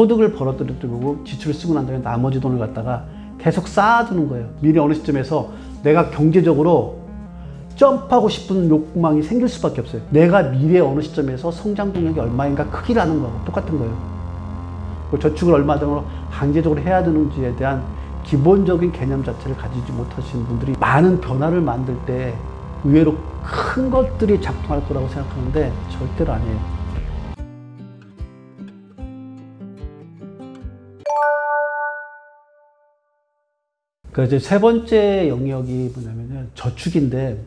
소득을 벌어들이고 지출을 쓰고 난 다음에 나머지 돈을 갖다가 계속 쌓아두는 거예요. 미래 어느 시점에서 내가 경제적으로 점프하고 싶은 욕망이 생길 수밖에 없어요. 내가 미래 어느 시점에서 성장 동력이 얼마인가 크기라는 거하고 똑같은 거예요. 저축을 얼마 정도 강제적으로 해야 되는지에 대한 기본적인 개념 자체를 가지지 못하시는 분들이 많은 변화를 만들 때 의외로 큰 것들이 작동할 거라고 생각하는데 절대로 아니에요. 그러니까 이제 세 번째 영역이 뭐냐면요, 저축인데,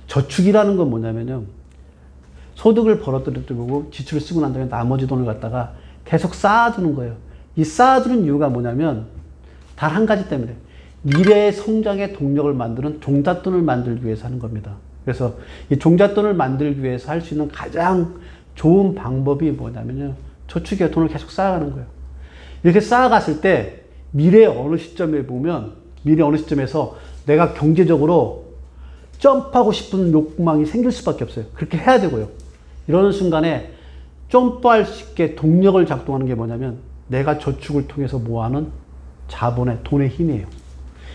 저축이라는 건 뭐냐면요, 소득을 벌어들이고 지출을 쓰고 난 다음에 나머지 돈을 갖다가 계속 쌓아두는 거예요. 이 쌓아두는 이유가 뭐냐면 단 한 가지 때문에 미래의 성장의 동력을 만드는 종잣돈을 만들기 위해서 하는 겁니다. 그래서 이 종잣돈을 만들기 위해서 할 수 있는 가장 좋은 방법이 뭐냐면요, 저축에 돈을 계속 쌓아가는 거예요. 이렇게 쌓아갔을 때 미래 어느 시점에 보면, 미래 어느 시점에서 내가 경제적으로 점프하고 싶은 욕망이 생길 수밖에 없어요. 그렇게 해야 되고요. 이러는 순간에 점프할 수 있게 동력을 작동하는 게 뭐냐면 내가 저축을 통해서 모아놓은 자본의, 돈의 힘이에요.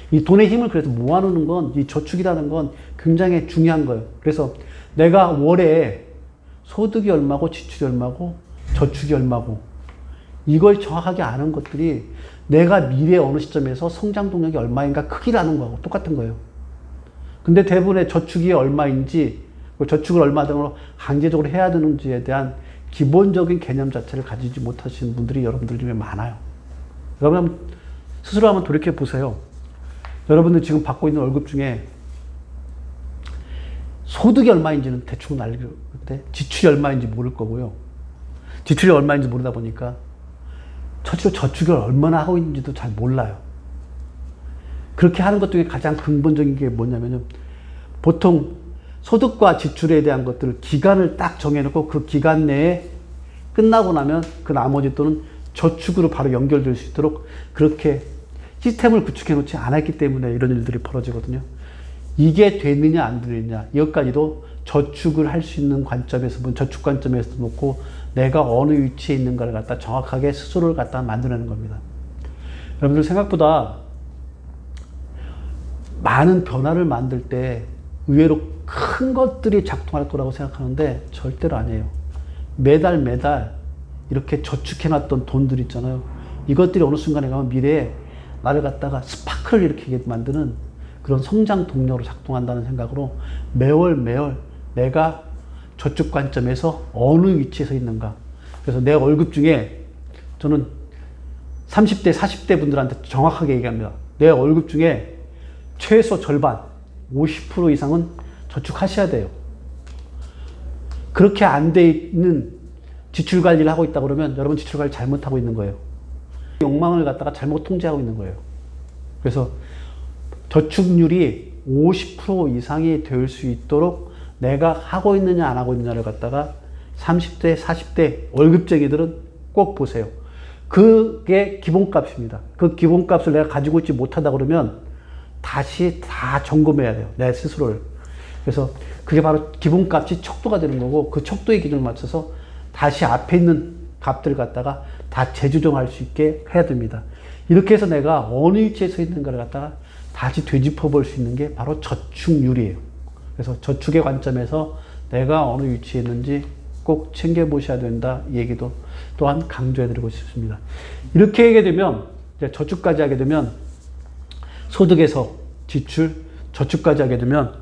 이 돈의 힘을 그래서 모아놓는 건, 이 저축이라는 건 굉장히 중요한 거예요. 그래서 내가 월에 소득이 얼마고 지출이 얼마고 저축이 얼마고 이걸 정확하게 아는 것들이 내가 미래 어느 시점에서 성장 동력이 얼마인가 크기라는 거하고 똑같은 거예요. 근데 대부분의 저축이 얼마인지, 저축을 얼마 정도 강제적으로 해야 되는지에 대한 기본적인 개념 자체를 가지지 못하시는 분들이 여러분들 중에 많아요. 여러분 스스로 한번 돌이켜 보세요. 여러분들 지금 받고 있는 월급 중에 소득이 얼마인지는 대충 알겠는데 지출이 얼마인지 모를 거고요. 지출이 얼마인지 모르다 보니까 저축을 얼마나 하고 있는지도 잘 몰라요. 그렇게 하는 것 중에 가장 근본적인 게 뭐냐면요, 보통 소득과 지출에 대한 것들을 기간을 딱 정해놓고 그 기간 내에 끝나고 나면 그 나머지 돈은 저축으로 바로 연결될 수 있도록 그렇게 시스템을 구축해 놓지 않았기 때문에 이런 일들이 벌어지거든요. 이게 되느냐 안 되느냐, 이것까지도 저축을 할 수 있는 관점에서, 저축 관점에서 놓고 내가 어느 위치에 있는가를 갖다 정확하게 스스로를 갖다 만들어내는 겁니다. 여러분들 생각보다 많은 변화를 만들 때 의외로 큰 것들이 작동할 거라고 생각하는데 절대로 아니에요. 매달 이렇게 저축해놨던 돈들 있잖아요. 이것들이 어느 순간에 가면 미래에 나를 갖다가 스파크를 일으키게 만드는 그런 성장 동력으로 작동한다는 생각으로 매월 내가 저축 관점에서 어느 위치에 서 있는가. 그래서 내 월급 중에 저는 30대, 40대 분들한테 정확하게 얘기합니다. 내 월급 중에 최소 절반, 50% 이상은 저축하셔야 돼요. 그렇게 안 돼 있는 지출 관리를 하고 있다 그러면 여러분 지출 관리 잘못하고 있는 거예요. 욕망을 갖다가 잘못 통제하고 있는 거예요. 그래서 저축률이 50% 이상이 될 수 있도록 내가 하고 있느냐 안 하고 있느냐를 갖다가 30대, 40대 월급쟁이들은 꼭 보세요. 그게 기본값입니다. 그 기본값을 내가 가지고 있지 못하다 그러면 다시 다 점검해야 돼요. 내 스스로를. 그래서 그게 바로 기본값이 척도가 되는 거고, 그 척도의 기준을 맞춰서 다시 앞에 있는 값들을 갖다가 다 재조정할 수 있게 해야 됩니다. 이렇게 해서 내가 어느 위치에 서 있는가를 갖다가 다시 되짚어 볼 수 있는 게 바로 저축률이에요. 그래서 저축의 관점에서 내가 어느 위치에 있는지 꼭 챙겨보셔야 된다, 이 얘기도 또한 강조해드리고 싶습니다. 이렇게 하게 되면, 이제 저축까지 하게 되면, 소득에서 지출, 저축까지 하게 되면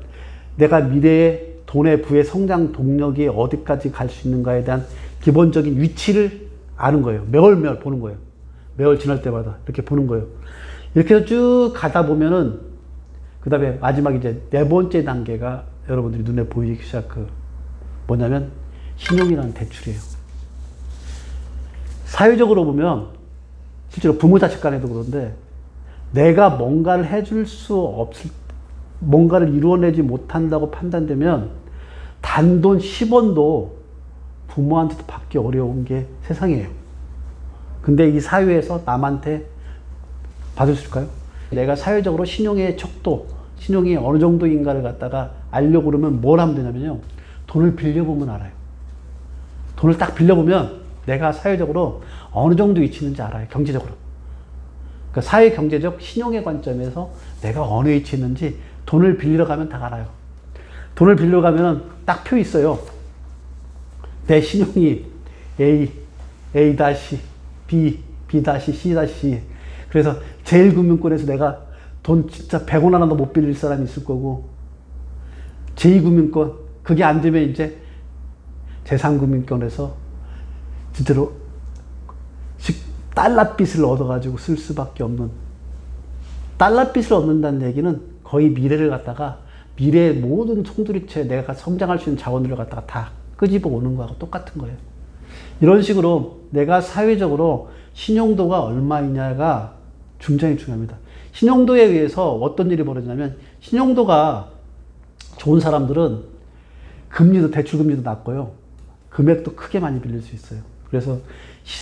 내가 미래의 돈의 부의 성장 동력이 어디까지 갈 수 있는가에 대한 기본적인 위치를 아는 거예요. 매월 보는 거예요. 매월 지날 때마다 이렇게 보는 거예요. 이렇게 해서 쭉 가다 보면은 그 다음에 마지막 이제 네 번째 단계가 여러분들이 눈에 보이기 뭐냐면 신용이라는 대출이에요. 사회적으로 보면 실제로 부모 자식 간에도 그런데 내가 뭔가를 해줄 수 없을, 뭔가를 이루어내지 못한다고 판단되면 단돈 10원도 부모한테도 받기 어려운 게 세상이에요. 근데 이 사회에서 남한테 받을 수 있을까요? 내가 사회적으로 신용의 척도, 신용이 어느 정도인가를 갖다가 알려고 그러면 뭘 하면 되냐면요, 돈을 빌려보면 알아요. 돈을 딱 빌려보면 내가 사회적으로 어느 정도 위치 있는지 알아요. 경제적으로. 그러니까 사회 경제적 신용의 관점에서 내가 어느 위치에 있는지 돈을 빌리러 가면 다 알아요. 돈을 빌리러 가면 딱 표 있어요. 내 신용이 A, A-B, B-C-C. 그래서 제1금융권에서 내가 돈 진짜 100원 하나도 못 빌릴 사람이 있을 거고, 제2금융권, 그게 안 되면 이제 제3금융권에서 진짜로 달러빚을 얻어가지고 쓸 수밖에 없는, 달러빚을 얻는다는 얘기는 거의 미래를 갖다가, 미래의 모든 송두리째 내가 성장할 수 있는 자원들을 갖다가 다 끄집어 오는 거하고 똑같은 거예요. 이런 식으로 내가 사회적으로 신용도가 얼마이냐가 굉장히 중요합니다. 신용도에 의해서 어떤 일이 벌어지냐면, 신용도가 좋은 사람들은 금리도, 대출금리도 낮고요. 금액도 크게 많이 빌릴 수 있어요. 그래서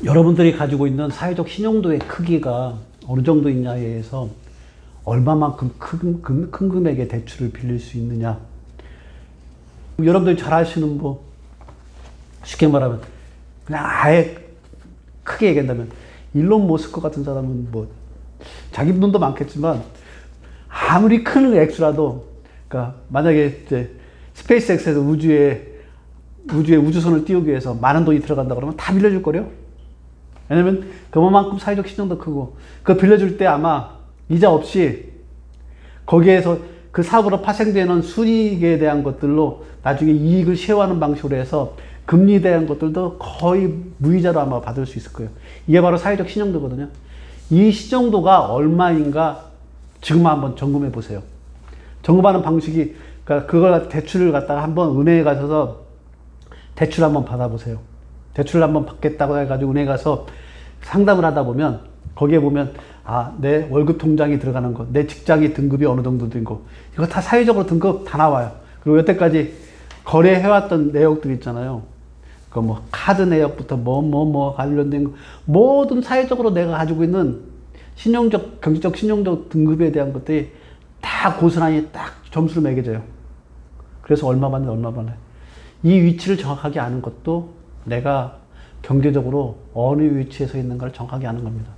여러분들이 가지고 있는 사회적 신용도의 크기가 어느 정도 있냐에 의해서 얼마만큼 큰 금액의 대출을 빌릴 수 있느냐. 여러분들이 잘 아시는 쉽게 말하면 그냥 아예 크게 얘기한다면, 일론 머스크 같은 사람은 자기 돈도 많겠지만 아무리 큰 액수라도, 그러니까 만약에 이제 스페이스X에서 우주에 우주선을 띄우기 위해서 많은 돈이 들어간다 그러면 다 빌려줄 거래요. 왜냐면 그만큼 사회적 신용도 크고, 그거 빌려줄 때 아마 이자 없이 거기에서 그 사업으로 파생되는 수익에 대한 것들로 나중에 이익을 쉐어하는 방식으로 해서 금리에 대한 것들도 거의 무이자로 아마 받을 수 있을 거예요. 이게 바로 사회적 신용도거든요. 이 신용도가 얼마인가 지금 한번 점검해 보세요. 점검하는 방식이, 그러니까 그걸 대출을 갖다가 한번 은행에 가셔서 대출 한번 받아보세요. 대출을 한번 받겠다고 해가지고 은행에 가서 상담을 하다 보면, 거기에 보면 내 월급 통장이 들어가는 거, 내 직장이 등급이 어느 정도 된 거, 이거 다 사회적으로 등급 다 나와요. 그리고 여태까지 거래해왔던 내역들 있잖아요. 그 카드 내역부터 관련된 거, 모든 사회적으로 내가 가지고 있는 신용적, 경제적 신용적 등급에 대한 것들이 다 고스란히 딱 점수를 매겨져요. 그래서 얼마 받네, 얼마 받네. 이 위치를 정확하게 아는 것도 내가 경제적으로 어느 위치에 서 있는가를 정확하게 아는 겁니다.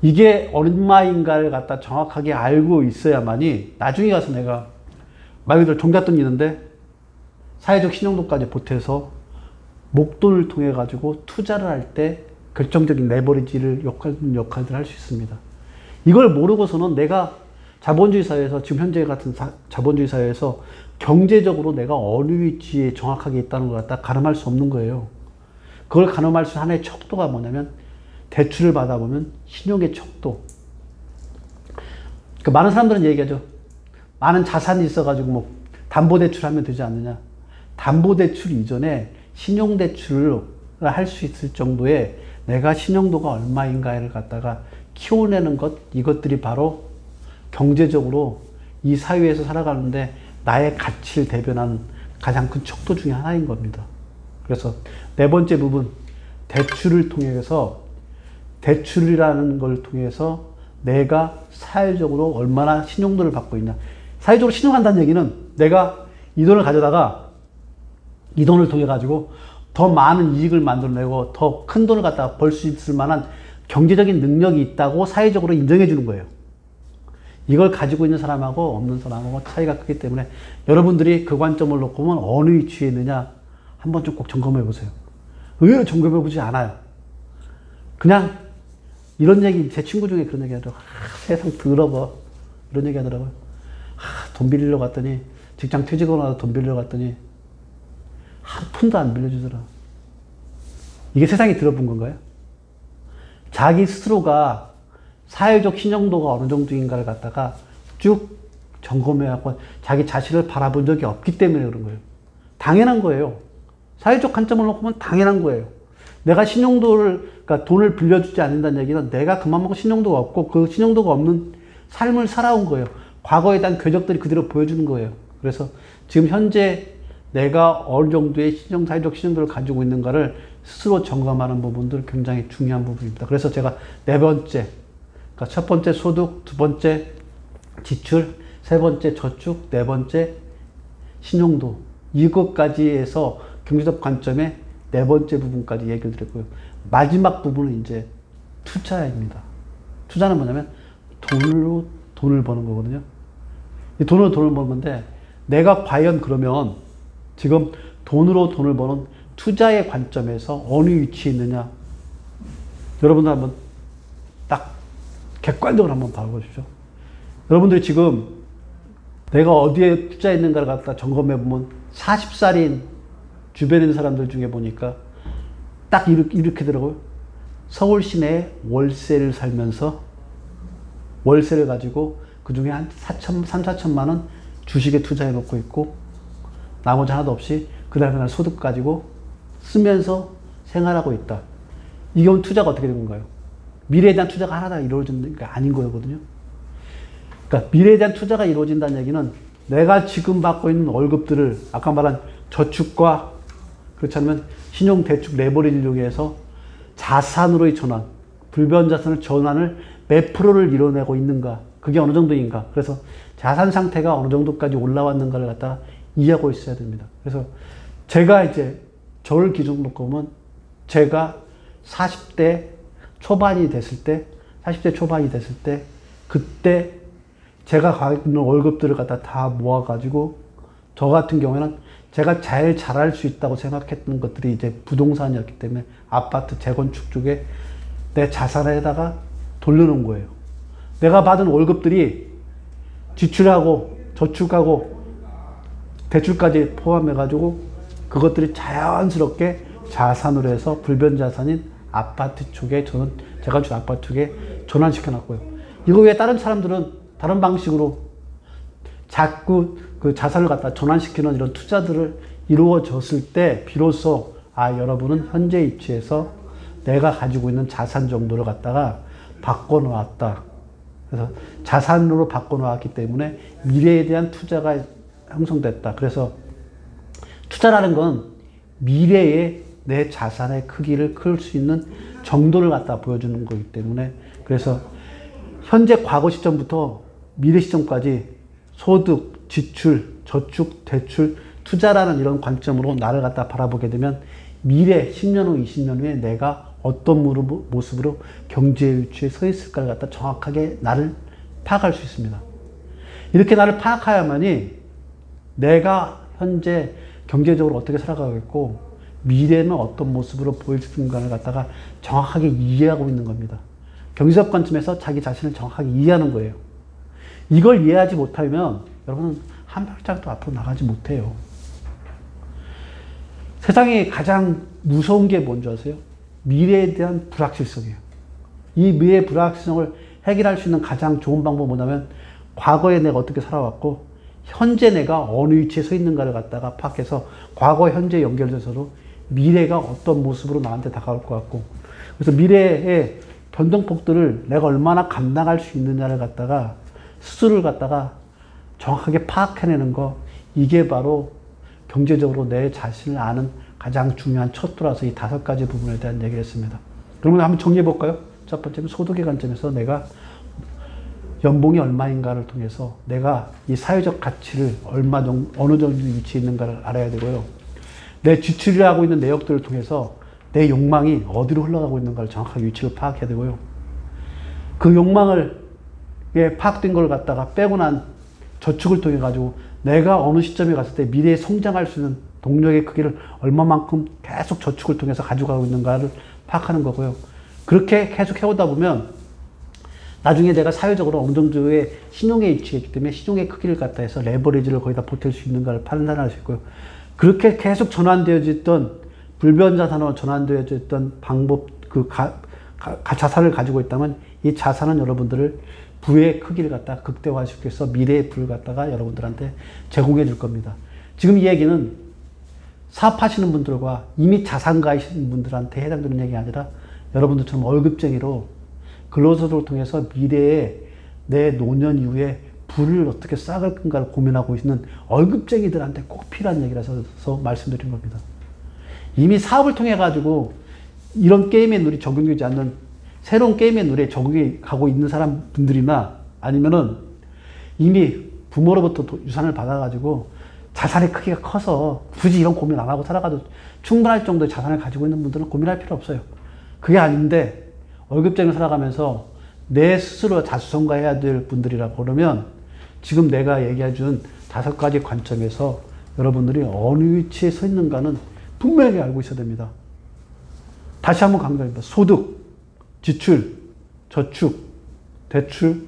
이게 얼마인가를 갖다 정확하게 알고 있어야만이 나중에 가서 내가 말 그대로 종잣돈이 있는데 사회적 신용도까지 보태서 목돈을 통해 가지고 투자를 할 때 결정적인 레버리지를 역할들을 할 수 있습니다. 이걸 모르고서는 내가 자본주의 사회에서, 지금 현재 같은 자본주의 사회에서 경제적으로 내가 어느 위치에 정확하게 있다는 걸 갖다 가늠할 수 없는 거예요. 그걸 가늠할 수 있는 하나의 척도가 뭐냐면, 대출을 받아보면 신용의 척도. 그러니까 많은 사람들은 얘기하죠. 많은 자산이 있어가지고 담보대출 하면 되지 않느냐. 담보대출 이전에 신용대출을 할 수 있을 정도의 내가 신용도가 얼마인가를 갖다가 키워내는 것, 이것들이 바로 경제적으로 이 사회에서 살아가는데 나의 가치를 대변하는 가장 큰 척도 중에 하나인 겁니다. 그래서 네 번째 부분, 대출을 통해서, 대출이라는 걸 통해서 내가 사회적으로 얼마나 신용도를 받고 있냐. 사회적으로 신용한다는 얘기는 내가 이 돈을 가져다가 이 돈을 통해 가지고 더 많은 이익을 만들어내고 더 큰 돈을 갖다가 벌 수 있을 만한 경제적인 능력이 있다고 사회적으로 인정해 주는 거예요. 이걸 가지고 있는 사람하고 없는 사람하고 차이가 크기 때문에 여러분들이 그 관점을 놓고 보면 어느 위치에 있느냐 한번 좀 꼭 점검해 보세요. 의외로 점검해 보지 않아요. 그냥 이런 얘기, 제 친구 중에 그런 얘기 하더라고요. 세상 더러워. 이런 얘기 하더라고요. 돈 빌리러 갔더니, 직장 퇴직하고 나서 돈 빌리러 갔더니 한 푼도 안 빌려주더라. 이게 세상이 더러운 건가요? 자기 스스로가 사회적 신용도가 어느 정도인가를 갖다가 쭉 점검해갖고 자기 자신을 바라본 적이 없기 때문에 그런 거예요. 당연한 거예요. 사회적 관점을 놓고 보면 당연한 거예요. 내가 신용도를, 그러니까 돈을 빌려주지 않는다는 얘기는 내가 그만큼 신용도가 없고 그 신용도가 없는 삶을 살아온 거예요. 과거에 대한 궤적들이 그대로 보여주는 거예요. 그래서 지금 현재 내가 어느 정도의 사회적 신용도를 가지고 있는가를 스스로 점검하는 부분들 굉장히 중요한 부분입니다. 그래서 제가 네 번째, 그러니까 첫 번째 소득, 두 번째 지출, 세 번째 저축, 네 번째 신용도, 이것까지 해서 경제적 관점에 네 번째 부분까지 얘기를 드렸고요. 마지막 부분은 이제 투자입니다. 투자는 뭐냐면 돈으로 돈을 버는 거거든요. 이 돈으로 돈을 버는 건데 내가 과연 그러면 지금 돈으로 돈을 버는 투자의 관점에서 어느 위치에 있느냐. 여러분들 한번 딱 객관적으로 한번 봐보십시오. 여러분들이 지금 내가 어디에 투자했는가를 갖다 점검해 보면 40살인 주변에 있는 사람들 중에 보니까 딱 이렇게 더라고요. 서울 시내에 월세를 살면서 월세를 가지고 그 중에 한 3, 4천만 원 주식에 투자해 놓고 있고 나머지 하나도 없이 그날 소득 가지고 쓰면서 생활하고 있다. 이 경우 투자가 어떻게 된 건가요? 미래에 대한 투자가 하나다 이루어지는 게 아닌 거거든요. 그러니까 미래에 대한 투자가 이루어진다는 얘기는 내가 지금 받고 있는 월급들을 아까 말한 저축과 그렇지 않으면 신용대출 레버리지를 이용해서 자산으로의 전환, 불변 자산을 전환을 몇 프로를 이뤄내고 있는가, 그게 어느 정도인가. 그래서 자산 상태가 어느 정도까지 올라왔는가를 갖다가 이해하고 있어야 됩니다. 그래서 제가 이제 저를 기준으로 보면 제가 40대 초반이 됐을 때 그때 제가 가지고 있는 월급들을 갖다 다 모아가지고 저 같은 경우에는 제가 제일 잘할 수 있다고 생각했던 것들이 이제 부동산이었기 때문에 아파트 재건축 쪽에 내 자산에다가 돌려놓은 거예요. 내가 받은 월급들이 지출하고 저축하고 대출까지 포함해가지고 그것들이 자연스럽게 자산으로 해서 불변자산인 아파트 쪽에 저는 재건축 아파트 쪽에 전환시켜놨고요. 이거 외에 다른 사람들은 다른 방식으로 자꾸 그 자산을 갖다 전환시키는 이런 투자들을 이루어졌을 때 비로소 여러분은 현재 위치에서 내가 가지고 있는 자산 정도를 갖다가 바꿔놓았다. 그래서 자산으로 바꿔놓았기 때문에 미래에 대한 투자가 형성됐다. 그래서 투자라는 건 미래에 내 자산의 크기를 클 수 있는 정도를 갖다 보여주는 거기 때문에 그래서 현재 과거 시점부터 미래 시점까지 소득, 지출, 저축, 대출, 투자라는 이런 관점으로 나를 갖다 바라보게 되면 미래 10년 후, 20년 후에 내가 어떤 모습으로 경제 위치에 서 있을까를 갖다 정확하게 나를 파악할 수 있습니다. 이렇게 나를 파악해야만이 내가 현재 경제적으로 어떻게 살아가고 있고 미래는 어떤 모습으로 보여주는가를 갖다가 정확하게 이해하고 있는 겁니다. 경제적 관점에서 자기 자신을 정확하게 이해하는 거예요. 이걸 이해하지 못하면 여러분은 한 발짝도 앞으로 나가지 못해요. 세상에 가장 무서운 게 뭔지 아세요? 미래에 대한 불확실성이에요. 이 미래의 불확실성을 해결할 수 있는 가장 좋은 방법은 뭐냐면 과거에 내가 어떻게 살아왔고 현재 내가 어느 위치에 서 있는가를 갖다가 파악해서 과거, 현재 연결돼서도 미래가 어떤 모습으로 나한테 다가올 것 같고 그래서 미래의 변동폭들을 내가 얼마나 감당할 수 있느냐를 갖다가 스스로를 갖다가 정확하게 파악해내는 거 이게 바로 경제적으로 내 자신을 아는 가장 중요한 척도라서 이 5가지 부분에 대한 얘기를 했습니다. 그러면 한번 정리해 볼까요? 첫 번째는 소득의 관점에서 내가 연봉이 얼마인가를 통해서 내가 이 사회적 가치를 어느 정도 위치에 있는가를 알아야 되고요. 내 지출을 하고 있는 내역들을 통해서 내 욕망이 어디로 흘러가고 있는가를 정확하게 위치를 파악해야 되고요. 그 욕망을 파악된 걸 갖다가 빼고 난 저축을 통해 가지고 내가 어느 시점에 갔을 때 미래에 성장할 수 있는 동력의 크기를 얼마만큼 계속 저축을 통해서 가져가고 있는가를 파악하는 거고요. 그렇게 계속 해오다 보면 나중에 내가 사회적으로 어느 정도의 신용에 위치했기 때문에 신용의 크기를 갖다 해서 레버리지를 거기다 보탤 수 있는가를 판단할 수 있고요. 그렇게 계속 전환되어졌던 불변자산으로 전환되어졌던 방법, 자산을 가지고 있다면 이 자산은 여러분들을 부의 크기를 갖다 극대화시켜서 미래의 부를 갖다가 여러분들한테 제공해 줄 겁니다. 지금 이 얘기는 사업하시는 분들과 이미 자산가이신 분들한테 해당되는 얘기가 아니라 여러분들처럼 월급쟁이로 근로소득을 통해서 미래에 내 노년 이후에 부를 어떻게 쌓을 건가를 고민하고 있는 월급쟁이들한테 꼭 필요한 얘기라서 말씀드린 겁니다. 이미 사업을 통해 가지고 이런 게임의 룰이 적용되지 않는 새로운 게임의 룰에 적용이 가고 있는 사람분들이나 아니면은 이미 부모로부터 유산을 받아가지고 자산의 크기가 커서 굳이 이런 고민 안 하고 살아가도 충분할 정도의 자산을 가지고 있는 분들은 고민할 필요 없어요. 그게 아닌데 월급쟁이로 살아가면서 내 스스로 자수성가해야 될 분들이라고 그러면 지금 내가 얘기해준 5가지 관점에서 여러분들이 어느 위치에 서 있는가는 분명히 알고 있어야 됩니다. 다시 한번 강조합니다. 소득, 지출, 저축, 대출,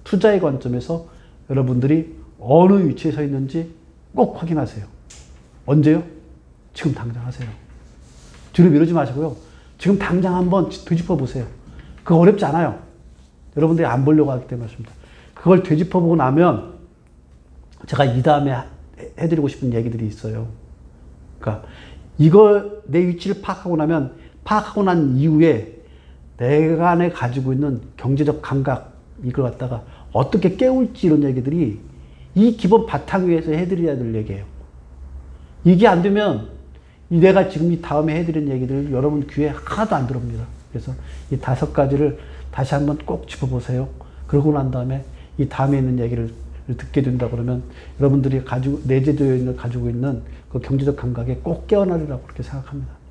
투자의 관점에서 여러분들이 어느 위치에 서 있는지 꼭 확인하세요. 언제요? 지금 당장 하세요. 뒤로 미루지 마시고요. 지금 당장 한번 되짚어 보세요. 그거 어렵지 않아요. 여러분들이 안 보려고 하기 때문에 그렇습니다. 그걸 되짚어 보고 나면 제가 이 다음에 해드리고 싶은 얘기들이 있어요. 그러니까 이걸 내 위치를 파악하고 나면 파악하고 난 이후에 내가 안에 가지고 있는 경제적 감각 이걸 갖다가 어떻게 깨울지 이런 얘기들이 이 기본 바탕 위에서 해드려야 될 얘기예요. 이게 안 되면 내가 지금 이 다음에 해드린 얘기들 여러분 귀에 하나도 안 들어옵니다. 그래서 이 5가지를 다시 한번 꼭 짚어보세요. 그러고 난 다음에 이 다음에 있는 얘기를 듣게 된다 그러면 여러분들이 내재되어 있는 가지고 있는 그 경제적 감각에 꼭 깨어나리라고 그렇게 생각합니다.